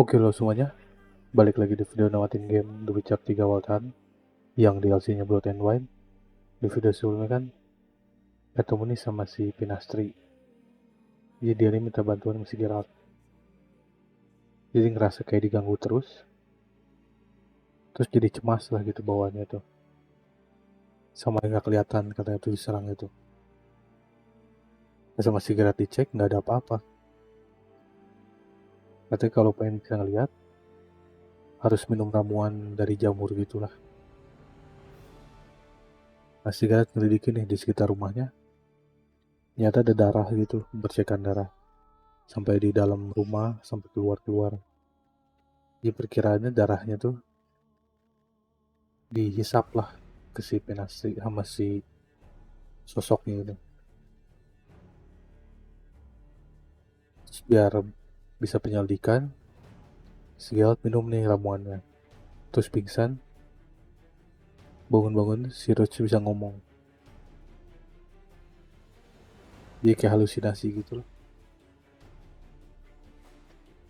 Oke lo semuanya, balik lagi di video nawatin game The Witcher 3 Wild Hunt yang DLC-nya Blood and Wine. Di video sebelumnya kan ketemu nih sama si Pinastri. Jadi dia nih minta bantuan sama si Geralt. Jadi ngerasa kayak diganggu terus jadi cemas lah gitu bawaannya tuh. Sama yang gak kelihatan katanya tuh diserang itu. Sama si Geralt dicek nggak ada apa-apa. Katanya kalau pengen bisa ngeliat harus minum ramuan dari jamur gitulah. Nah si Geralt ngelidikin nih di sekitar rumahnya. Ternyata ada darah gitu, bercekan darah. Sampai di dalam rumah, sampai keluar-keluar. Jadi perkiraannya darahnya tuh dihisap lah ke si Pinastri sama si sosoknya itu. Terus biar bisa penyelidikan, si Geralt minum nih ramuannya. Terus pingsan, bangun-bangun si Roach bisa ngomong. Dia kayak halusinasi gitu loh.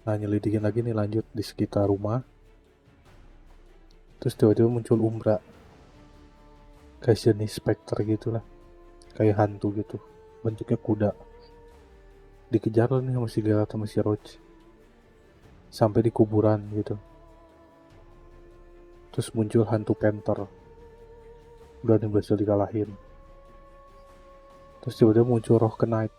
Nah nyelidikin lagi nih lanjut di sekitar rumah. Terus tiba-tiba muncul umbra. Kayak jenis specter gitu lah. Kayak hantu gitu. Bentuknya kuda. Dikejar lah nih sama si Geralt sama si Roach. Sampai di kuburan gitu. Terus muncul hantu panther. Udah nih berhasil dikalahin. Terus tiba-tiba muncul roh knight.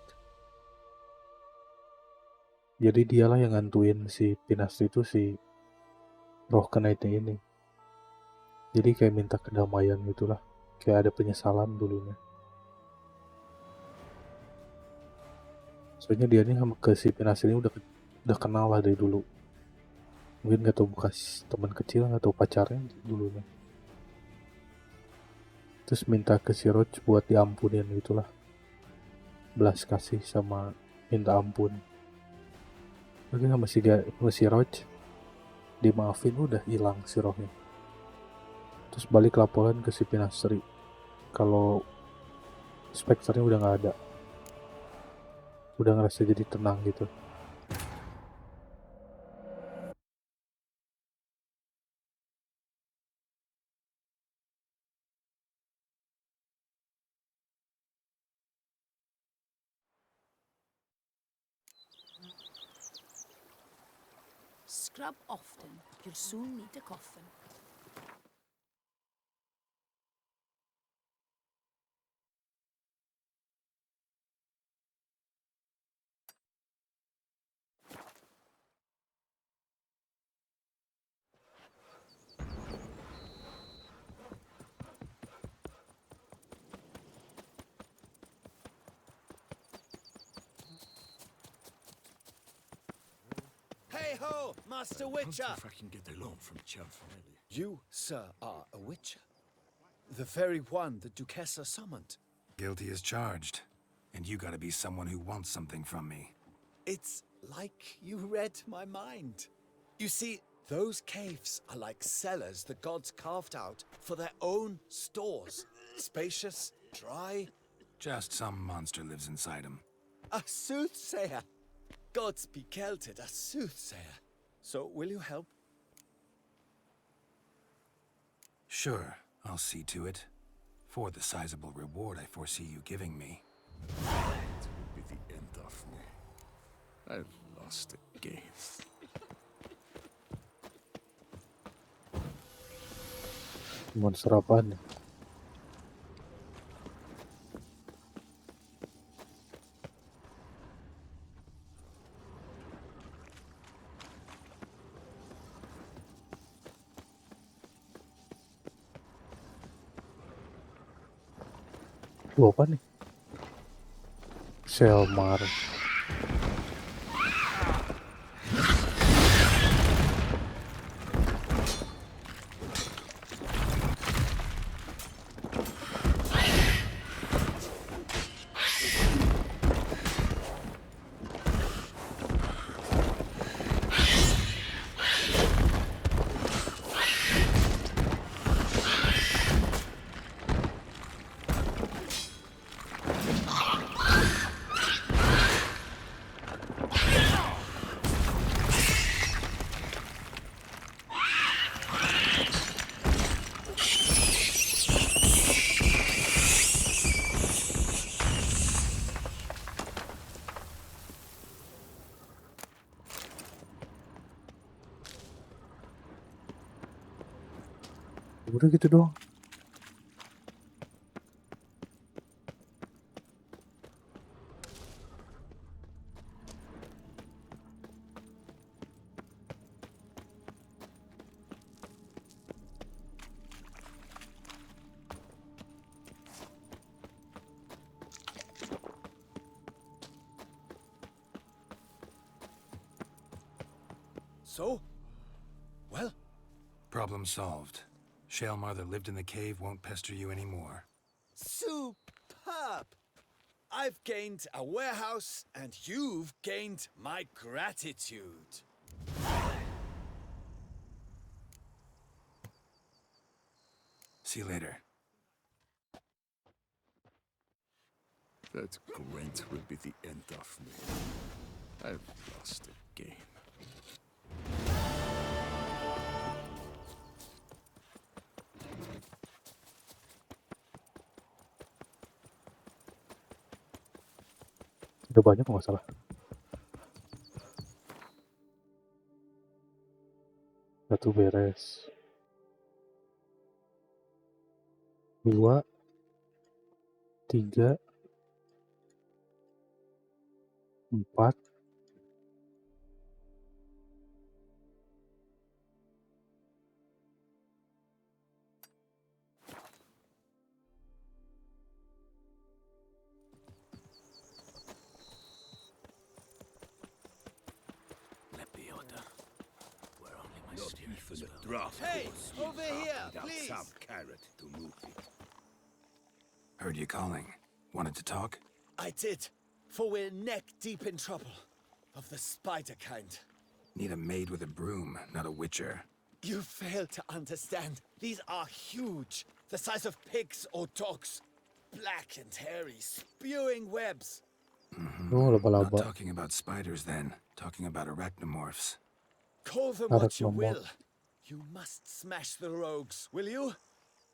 Jadi dialah yang ngantuin si Pinastri itu si roh knightnya ini. Jadi kayak minta kedamaian gitulah. Kayak ada penyesalan dulunya. Soalnya dia nih sama ke si Pinastri ini udah kenal lah dari dulu. Mungkin gak tau bekas teman kecil atau pacarnya dulunya. Terus minta ke si Roach buat diampunin gitulah. Belas kasih sama minta ampun. Lagi sama si Roach dimaafin udah hilang si rohnya. Terus balik laporan ke si Pinastri kalau spekternya udah gak ada. Udah ngerasa jadi tenang gitu. Scrub often, you'll soon need a coffin. Hey ho, Master Witcher! If I can get a loan from Cianfanelli. You, sir, are a witcher. The very one the Duchessa summoned. Guilty as charged. And you gotta be someone who wants something from me. It's like you read my mind. You see, those caves are like cellars the gods carved out for their own stores. Spacious, dry. Just some monster lives inside him. A soothsayer. Gods be kelted, a soothsayer. So, will you help? Sure, I'll see to it. For the sizable reward I foresee you giving me. It will be the end of me. I've lost again. Monster apaan nih? Lu apa nih? Selmar. Udah gitu doang. So? Well? Problem solved. Shaelmar that lived in the cave won't pester you anymore. Superb! I've gained a warehouse, and you've gained my gratitude. See you later. That Gwent will be the end of me. I've lost the game. Udah banyak nggak salah. Satu beres. 2, 3, 4. Hey, over here, please! Heard you calling. Wanted to talk? I did, for we're neck-deep in trouble. Of the spider kind. Need a maid with a broom, not a witcher. You fail to understand. These are huge. The size of pigs or dogs. Black and hairy, spewing webs. Oh, Not laba-laba. talking about spiders then. Talking about arachnomorphs. Call them what you Arachnomorph. will. You must smash the rogues, will you?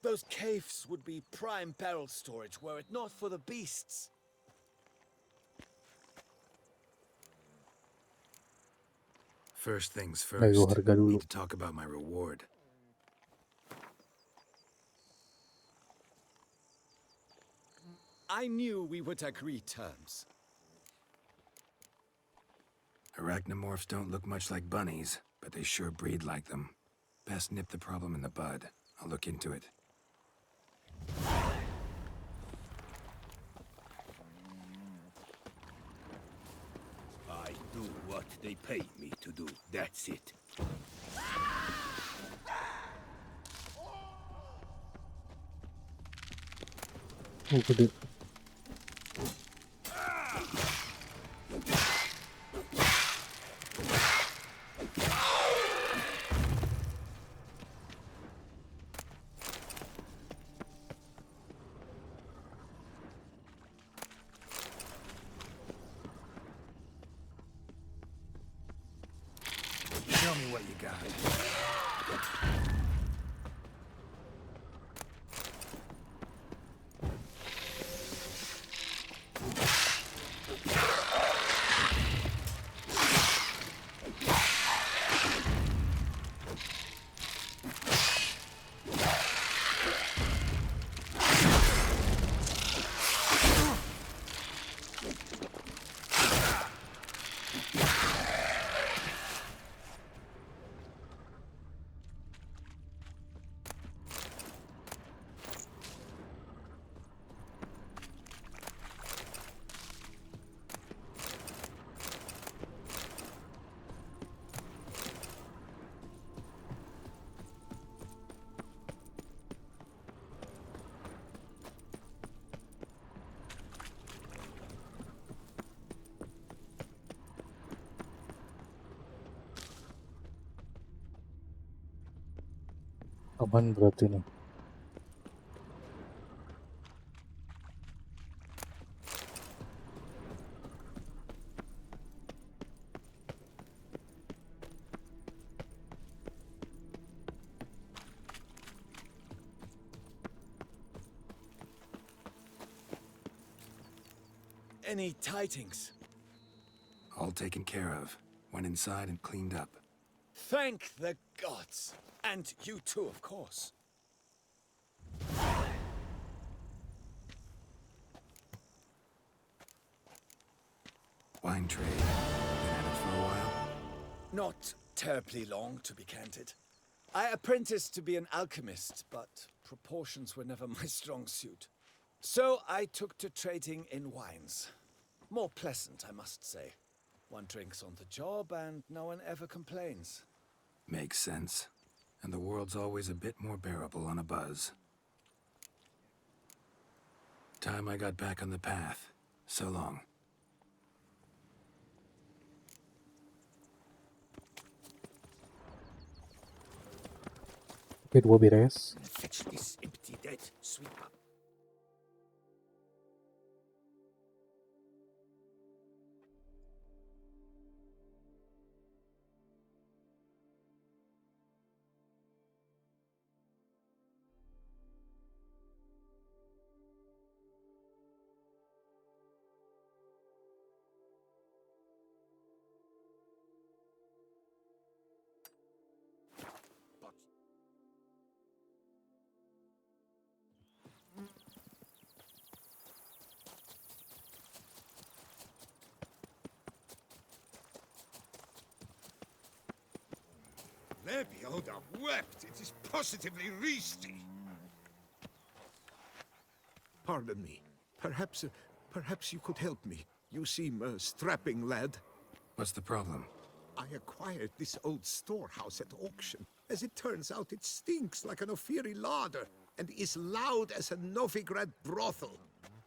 Those caves would be prime barrel storage were it not for the beasts. First things Ayo, first. harga dulu. Need to talk about my reward. I knew we would agree terms. Arachnomorphs don't look much like bunnies, but they sure breed like them. Best nip the problem in the bud. I'll look into it. I do what they pay me to do. That's it. Oh, gede. Show me what you got. Aman berarti nih. Any tidings? All taken care of. Went inside and cleaned up. Thank the gods. And you too, of course. Wine trade. Been at it for a while? Not terribly long, to be candid. I apprenticed to be an alchemist, but proportions were never my strong suit. So I took to trading in wines. More pleasant, I must say. One drinks on the job and no one ever complains. Makes sense. And the world's always a bit more bearable on a buzz. Time I got back on the path. So long. Oke, 2 beres. Fetch this empty dead, sweeper. Lebioda wept. It is positively risky. Pardon me. Perhaps you could help me. You seem a strapping lad. What's the problem? I acquired this old storehouse at auction. As it turns out, it stinks like an Ophiri larder and is loud as a Novigrad brothel.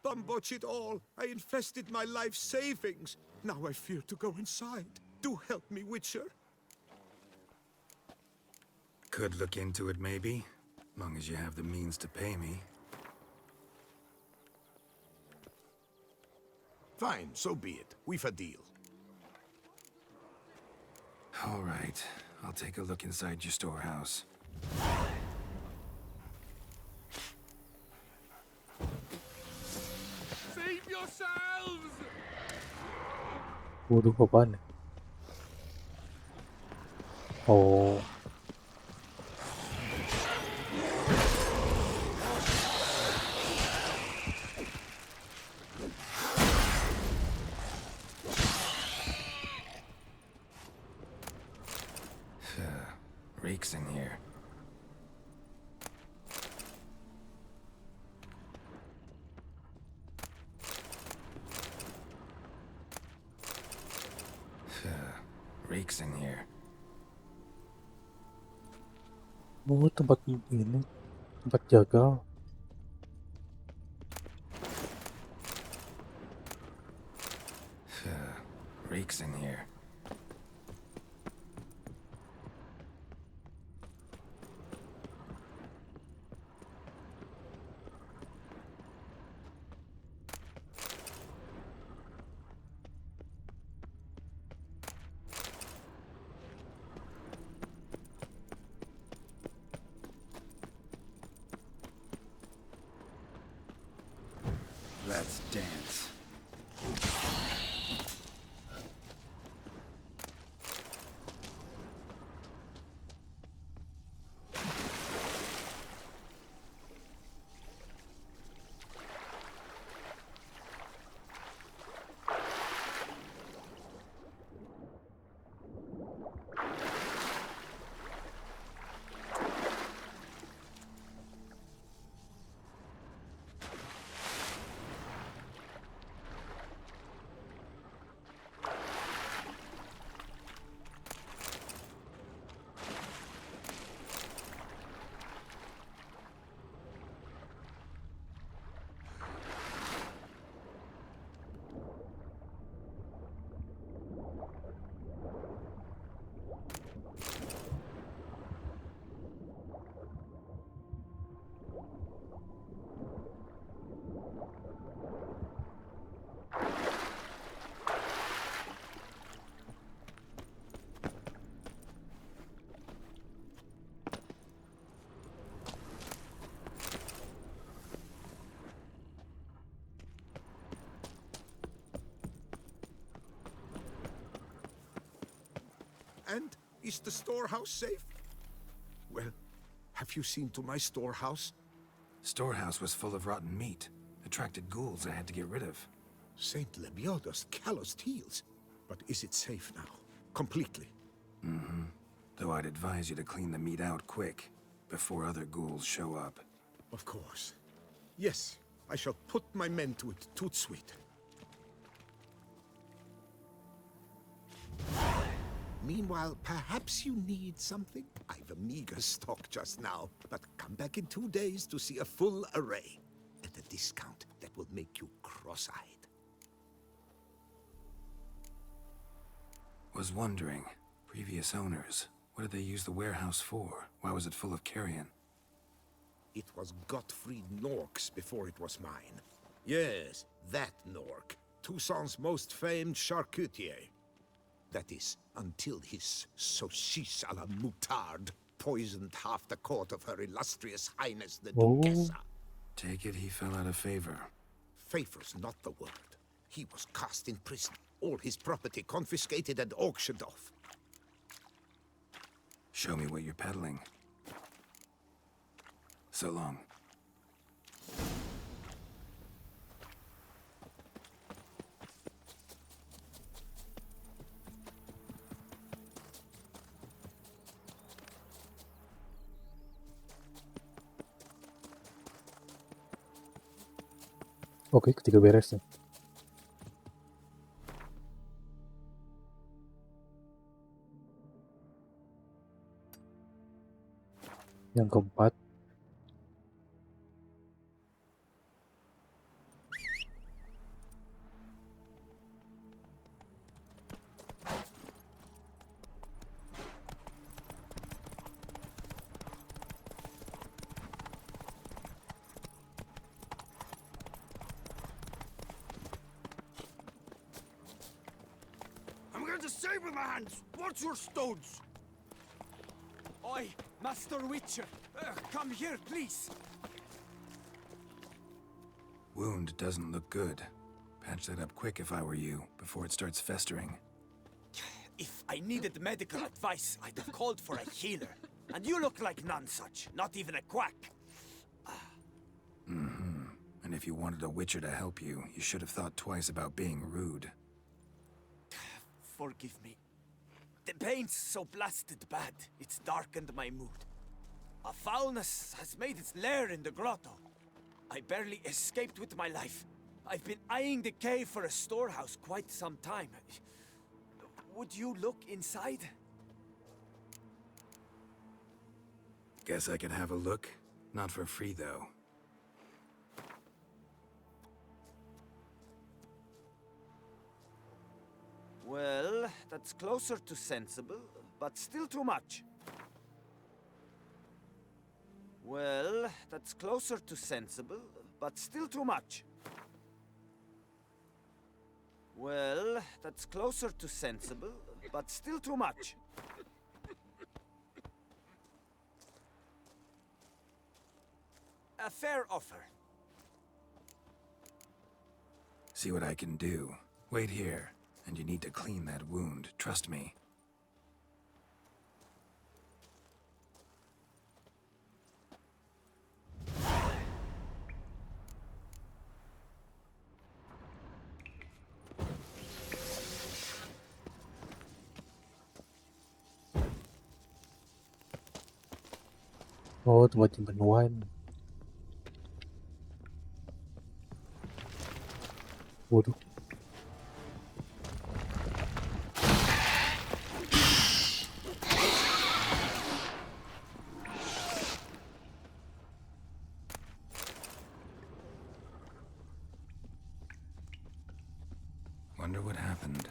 Bumboch it all, I infested my life savings. Now I fear to go inside. Do help me, Witcher. Could look into it, maybe. Long as you have the means to pay me. Fine, so be it. We've a deal. All right. I'll take a look inside your storehouse. Save yourselves! Waduh, apaan ya? Oh, Reeks in here. Reeks in here. oh tempat ini, tempat jaga. Reeks in here. Let's dance. And is the storehouse safe? Well, have you seen to my storehouse? Storehouse was full of rotten meat. Attracted ghouls I had to get rid of. Saint Lebioda's calloused heels. But is it safe now? Completely? Though I'd advise you to clean the meat out quick, before other ghouls show up. Of course. Yes, I shall put my men to it, tout sweet. Meanwhile, perhaps you need something? I've a meager stock just now, but come back in 2 days to see a full array. At a discount that will make you cross-eyed. Was wondering, previous owners, what did they use the warehouse for? Why was it full of carrion? It was Gottfried Nork's before it was mine. Yes, that Nork. Toussaint's most famed charcutier. That is, until his saucisse à la moutarde poisoned half the court of her illustrious highness the Oh. Duchessa. Take it he fell out of favor. Favor's not the word. He was cast in prison. All his property confiscated and auctioned off. Show me what you're peddling. So long. Oke, ketiga beres nih. Yang keempat. I'm going to save with my hands. What's your stones? Oi, Master Witcher, come here, please. Wound doesn't look good. Patch that up quick if I were you, before it starts festering. If I needed medical advice, I'd have called for a healer. And you look like none such, not even a quack. And if you wanted a witcher to help you, you should have thought twice about being rude. Forgive me. The pain's so blasted bad, it's darkened my mood. A foulness has made its lair in the grotto. I barely escaped with my life. I've been eyeing the cave for a storehouse quite some time. Would you look inside? Guess I could have a look. Not for free, though. Well, that's closer to sensible, but still too much. Well, that's closer to sensible, but still too much. Well, that's closer to sensible, but still too much. A fair offer. See what I can do. Wait here. And you need to clean that wound, trust me. Oh, tempat simpen wine. Waduh. Wonder what happened.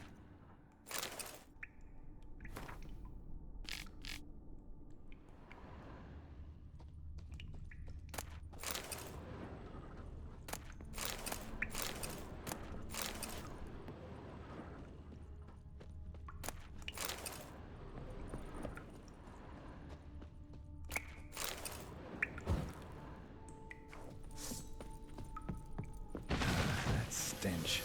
That stench.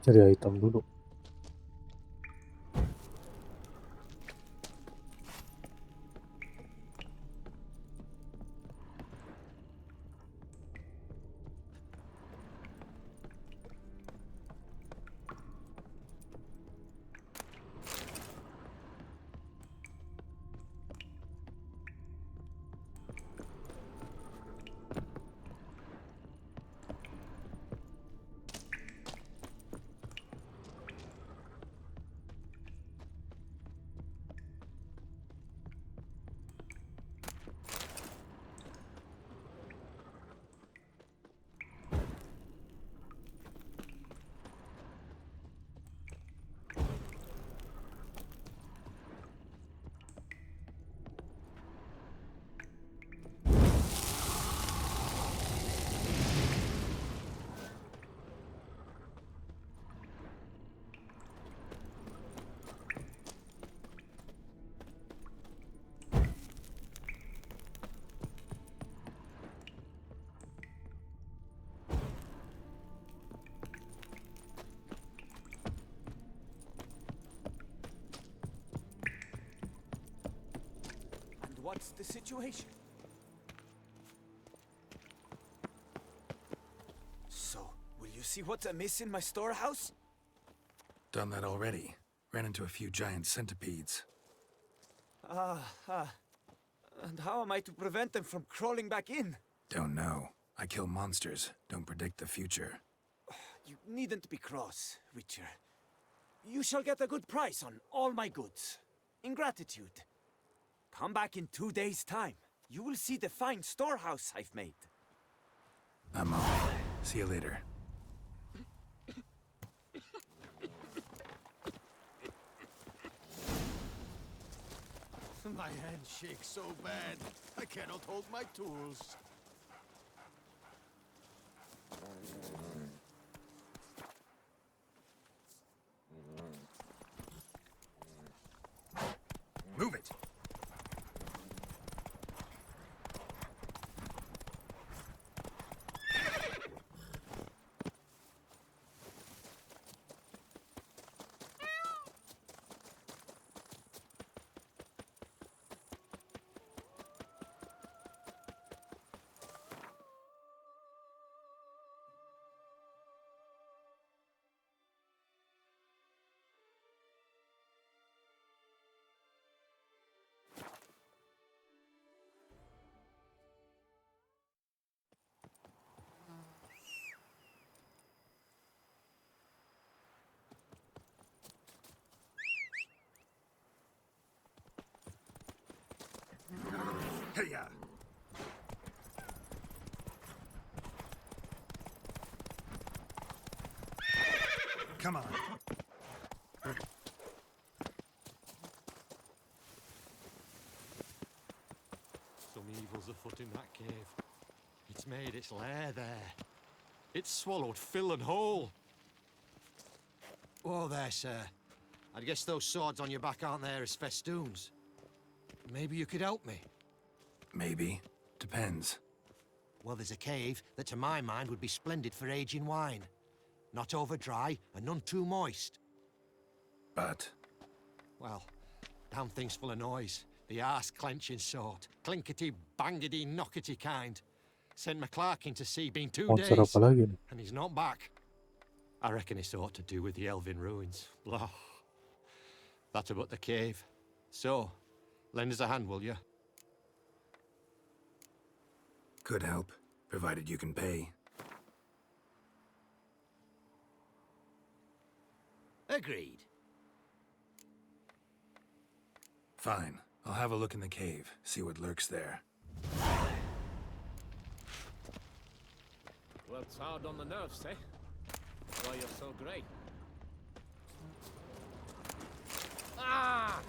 Cari item dulu. What's the situation? So, will you see what's amiss in my storehouse? Done that already. Ran into a few giant centipedes. And how am I to prevent them from crawling back in? Don't know. I kill monsters, don't predict the future. You needn't be cross, Witcher. You shall get a good price on all my goods. In gratitude. Come back in 2 days' time. You will see the fine storehouse I've made. I'm off. See you later. My hand shakes so bad, I cannot hold my tools. Move it! Hey-ya! Come on. Some evil's afoot in that cave. It's made its lair there. It's swallowed Phil and whole. Oh, there, sir. I guess those swords on your back aren't there as festoons. Maybe you could help me. Maybe. Depends. Well, there's a cave that to my mind would be splendid for aging wine. Not over dry and none too moist. But Well, damn thing's full of noise. The arse-clenching sort. Clinkety-bangety knockety kind. Sent McClark in to see, been 2 Monster days. apa lagi nih? And he's not back. I reckon it's aught to do with the elven ruins. Blah. That about the cave. So, lend us a hand, will you? could help, provided you can pay. Agreed. Fine. I'll have a look in the cave, see what lurks there. Works hard on the nerves, eh? Why you're so great. Ah!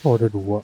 Oh, ada 2.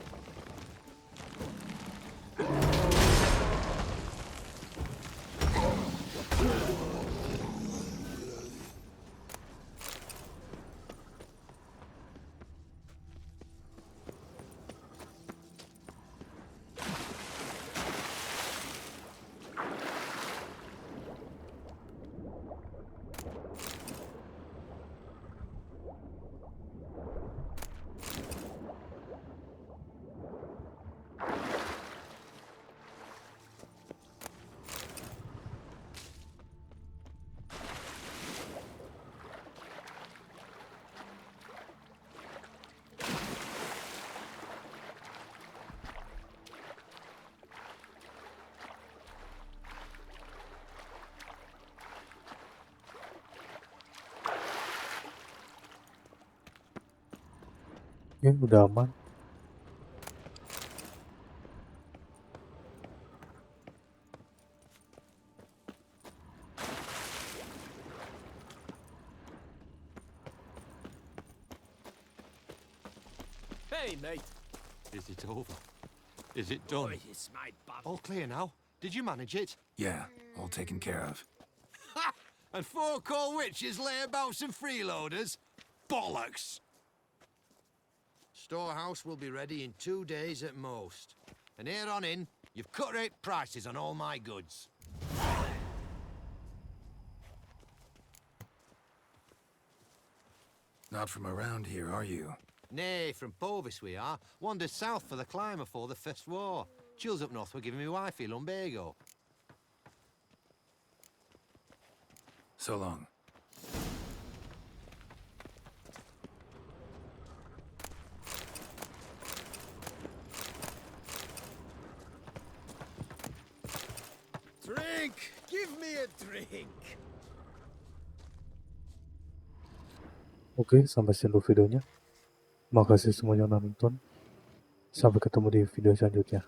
Ya, udah aman. Hey, mate. Is it over? Is it done? Boy, it's my bad. All clear now? Did you manage it? Yeah, all taken care of. Ha! And 4 cold witches layabouts and freeloaders? Bollocks! Storehouse will be ready in 2 days at most. And here on in, you've cut rate prices on all my goods. Not from around here, are you? Nay, from Povis we are. Wandered south for the climber for the First War. Chills up north were giving me wifey lumbago. So long. Drink! Give me a drink! Oke, sampai sini dulu videonya. Makasih semuanya udah nonton. Sampai ketemu di video selanjutnya.